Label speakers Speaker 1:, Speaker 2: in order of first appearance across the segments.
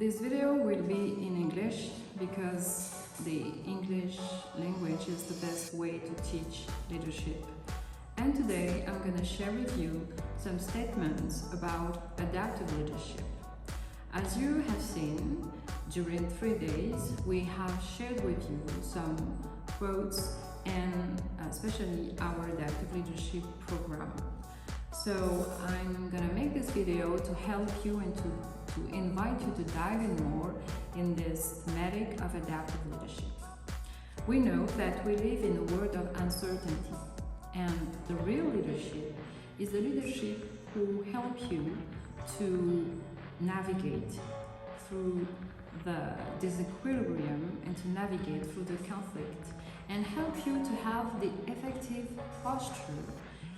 Speaker 1: This video will be in English because the English language is the best way to teach leadership. And today I'm going to share with you some statements about adaptive leadership. As you have seen, during 3 days we have shared with you some quotes and especially our adaptive leadership program. So I'm gonna make this video to help you and to invite you to dive in more in this thematic of adaptive leadership. We know that we live in a world of uncertainty, and the real leadership is the leadership who helps you to navigate through the disequilibrium and to navigate through the conflict and help you to have the effective posture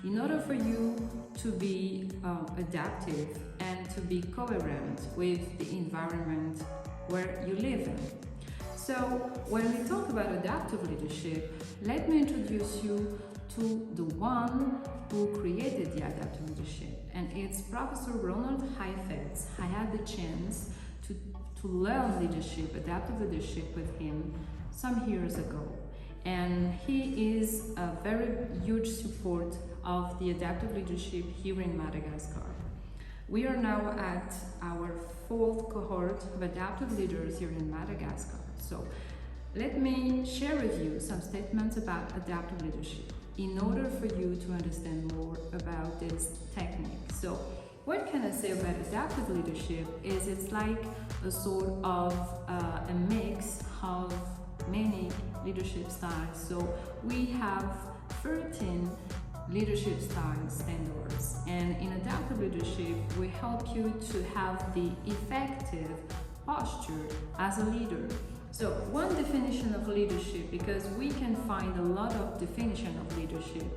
Speaker 1: in order for you to be adaptive and to be coherent with the environment where you live in. So when we talk about adaptive leadership, let me introduce you to the one who created the adaptive leadership, and it's Professor Ronald Heifetz. I had the chance to learn leadership, adaptive leadership with him some years ago. And he is a very huge support of the adaptive leadership here in Madagascar. We are now at our 4th cohort of adaptive leaders here in Madagascar. So let me share with you some statements about adaptive leadership in order for you to understand more about this technique. So what can I say about adaptive leadership is it's like a sort of a mix of many leadership styles. So we have 13 leadership styles standards, and in adaptive leadership we help you to have the effective posture as a leader. So one definition of leadership, because we can find a lot of definition of leadership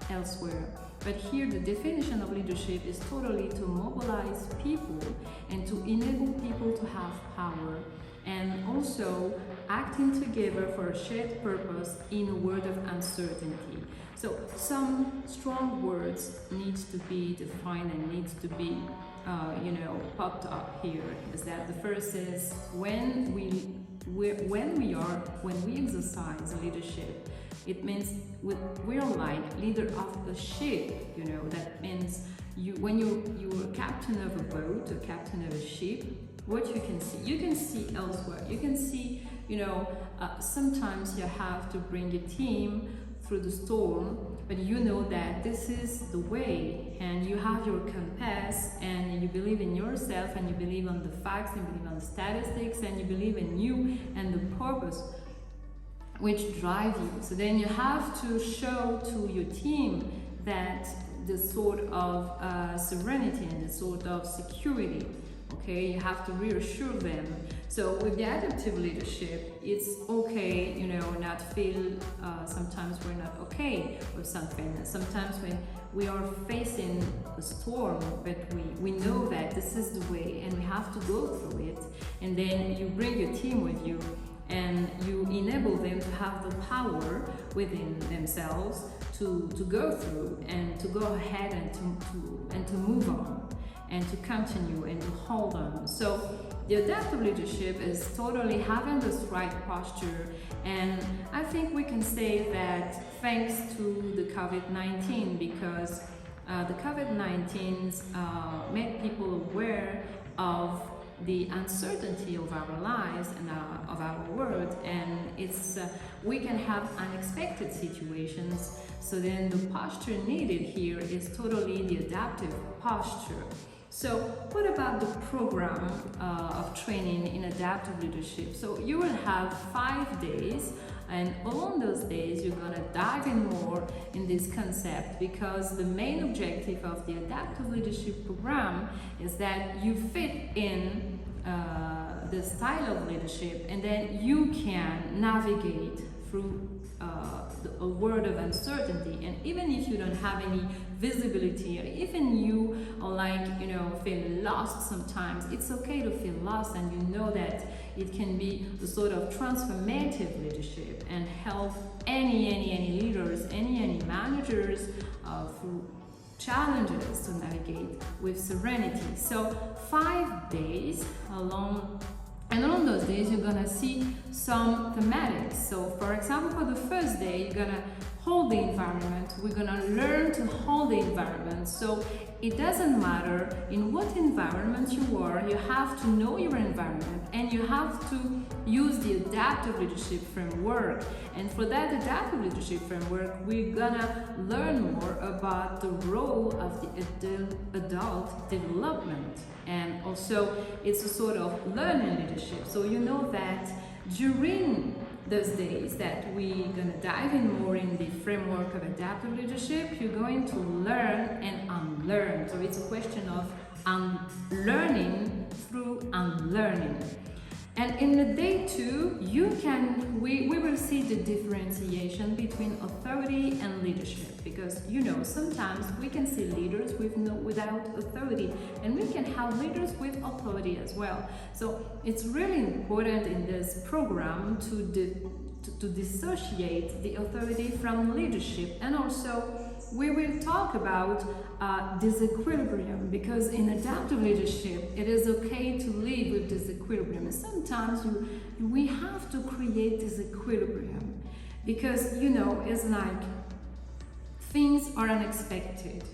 Speaker 1: elsewhere, but here the definition of leadership is totally to mobilize people and to enable people to have power, and also acting together for a shared purpose in a world of uncertainty. So some strong words needs to be defined and needs to be popped up here. Is that the first is when we exercise leadership, it means we're like leader of a ship. That means when you're captain of a boat or captain of a ship, what you can see elsewhere. You can see, sometimes you have to bring a team through the storm, but you know that this is the way, and you have your compass, and you believe in yourself, and you believe on the facts, and you believe on the statistics, and you believe in you and the purpose which drive you. So then you have to show to your team that the sort of serenity and the sort of security. Okay, you have to reassure them. So with the adaptive leadership, it's okay, not feel, sometimes we're not okay with something. Sometimes when we are facing a storm, but we know that this is the way and we have to go through it. And then you bring your team with you and you enable them to have the power within themselves to go through and to go ahead and to move on and to continue and to hold on. So the adaptive leadership is totally having this right posture, and I think we can say that thanks to the COVID-19, because the COVID-19 made people aware of the uncertainty of our lives and of our world, and we can have unexpected situations. So then the posture needed here is totally the adaptive posture. So what about the program of training in adaptive leadership? So you will have 5 days, and along those days you're gonna dive in more in this concept, because the main objective of the adaptive leadership program is that you fit in the style of leadership, and then you can navigate through a world of uncertainty. And even if you don't have any visibility, or even you are feel lost sometimes, it's okay to feel lost, and you know that it can be the sort of transformative leadership and help any leaders, any managers through challenges to navigate with serenity. So 5 days along And on those days, you're gonna see some thematics. So for example, for the first day, you're gonna hold the environment. We're gonna learn to hold the environment. So it doesn't matter in what environment you are, you have to know your environment and you have to use the adaptive leadership framework. And for that adaptive leadership framework, we're gonna learn more about the role of the adult development. And also it's a sort of learning leadership. So you know that during those days that we're gonna dive in more in the framework of adaptive leadership, you're going to learn and unlearn. So it's a question of learning through unlearning. And in the day 2, we will see the differentiation between authority and leadership, because you know sometimes we can see leaders without authority, and we can have leaders with authority as well. So it's really important in this program to dissociate the authority from leadership. And also we will talk about disequilibrium, because in adaptive leadership it is okay to live with disequilibrium, and sometimes we have to create disequilibrium, because you know it's like things are unexpected.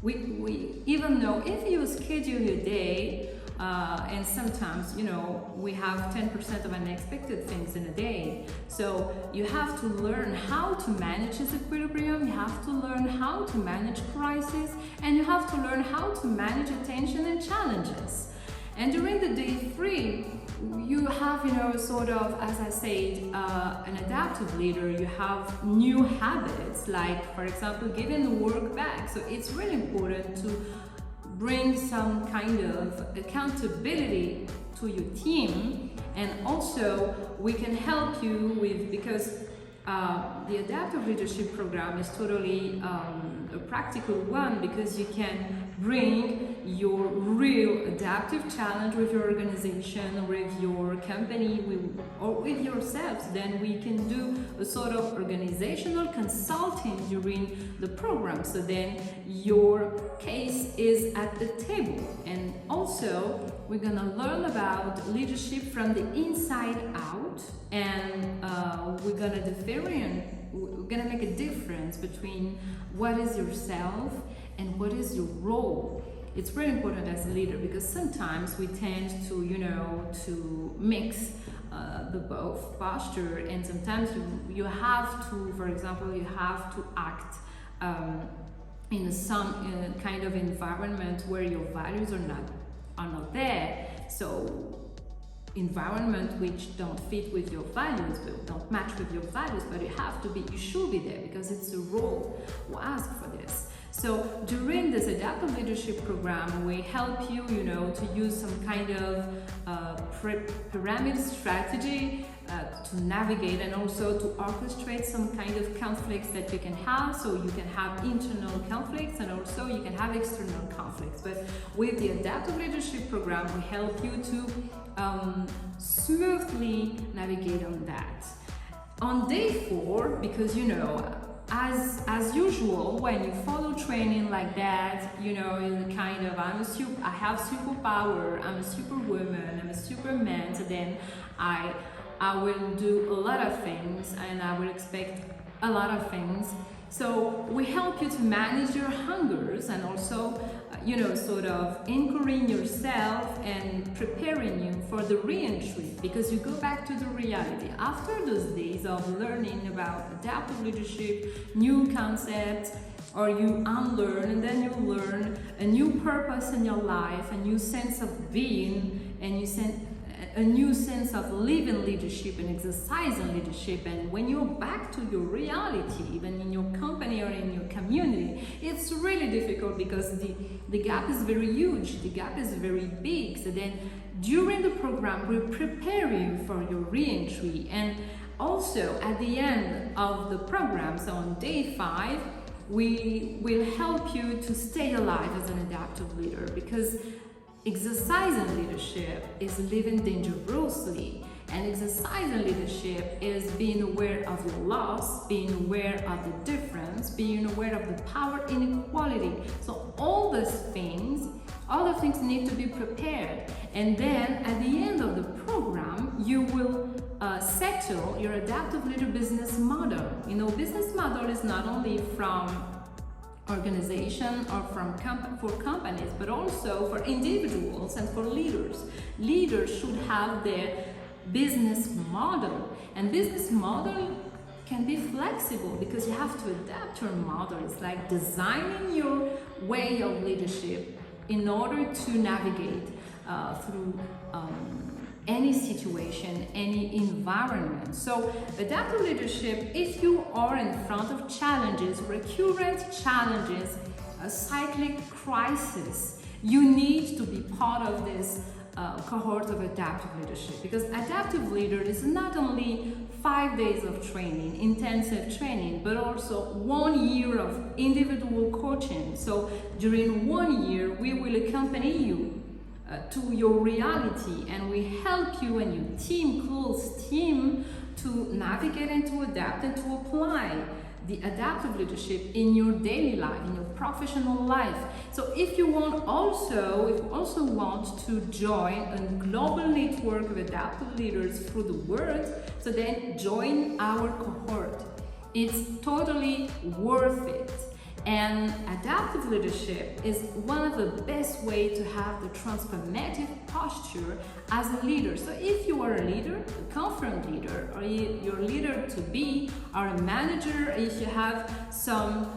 Speaker 1: We even know if you schedule your day, and sometimes, you know, we have 10% of unexpected things in a day. So you have to learn how to manage this equilibrium, you have to learn how to manage crisis, and you have to learn how to manage attention and challenges. And during the day 3, you have, you know, sort of, as I said, an adaptive leader. You have new habits, like, for example, giving the work back. So it's really important to bring some kind of accountability to your team. And also we can help you with, because the adaptive leadership program is totally a practical one, because you can bring your real adaptive challenge with your organization, with your company, or with yourselves. Then we can do a sort of organizational consulting during the program, so then your case is at the table. And also we're gonna learn about leadership from the inside out, and we're gonna make a difference between what is yourself and what is your role. It's very important as a leader, because sometimes we tend to, you know, to mix the both posture, and sometimes you have to, for example, you have to act in some kind of environment where your values are not there. So environment which don't fit with your values, but don't match with your values, but you should be there, because it's a role who ask for this. So during this adaptive leadership program, we help you, you know, to use some kind of pyramid strategy to navigate, and also to orchestrate some kind of conflicts that you can have. So you can have internal conflicts, and also you can have external conflicts. But with the adaptive leadership program, we help you to smoothly navigate on that. On day 4, because you know, as usual, when you follow training like that, you know, in kind of I have superpower, I'm a superwoman, I'm a superman, so then I will do a lot of things and I will expect a lot of things. So we help you to manage your hungers, and also, you know, sort of anchoring yourself and preparing you for the re-entry, because you go back to the reality. After those days of learning about adaptive leadership, new concepts, or you unlearn, and then you learn a new purpose in your life, a new sense of being, and a new sense of living leadership and exercising leadership. And when you're back to your reality, even in your company or in your community, it's really difficult, because the gap is very huge, the gap is very big. So then during the program, we prepare you for your re-entry. And also at the end of the program, so on day 5, we will help you to stay alive as an adaptive leader, because exercising leadership is living dangerously. And exercising leadership is being aware of your loss, being aware of the difference, being aware of the power inequality. So all those things need to be prepared. And then at the end of the program, you will settle your adaptive leader business model. You know, business model is not only from organization or for companies, but also for individuals and for leaders. Leaders should have their business model, and business model can be flexible because you have to adapt your model. It's like designing your way of leadership in order to navigate through any situation, any environment. So adaptive leadership, if you are in front of challenges, recurrent challenges, a cyclic crisis, you need to be part of this cohort of adaptive leadership, because adaptive leader is not only 5 days of training, intensive training, but also 1 year of individual coaching. So during 1 year, we will accompany you to your reality, and we help you and your team, close team, to navigate and to adapt and to apply the adaptive leadership in your daily life, in your professional life. So if you also want to join a global network of adaptive leaders through the world, so then join our cohort. It's totally worth it. And adaptive leadership is one of the best ways to have the transformative posture as a leader. So if you are a leader, a confirmed leader, or you're a leader to be, or a manager, if you have some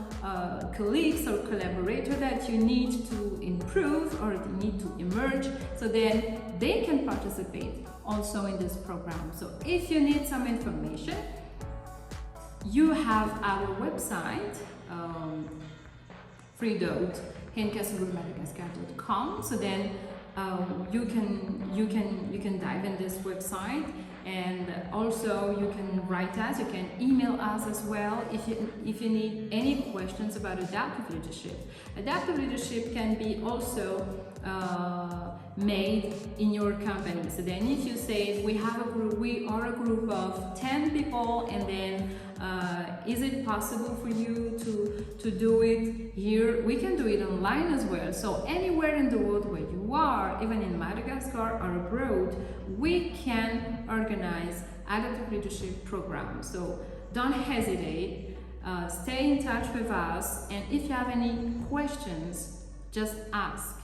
Speaker 1: colleagues or collaborators that you need to improve or you need to emerge, so then they can participate also in this program. So if you need some information, you have our website, free.henkasurumadagaskar.com. So then you can dive in this website, and also you can write us, you can email us as well if you need any questions about adaptive leadership. Adaptive leadership can be also made in your company. So then if you say we are a group of 10 people, and then is it possible for you to do it here? We can do it online as well. So anywhere in the world where you are, even in Madagascar or abroad, we can organize adaptive leadership programs. So don't hesitate, stay in touch with us, and if you have any questions, just ask.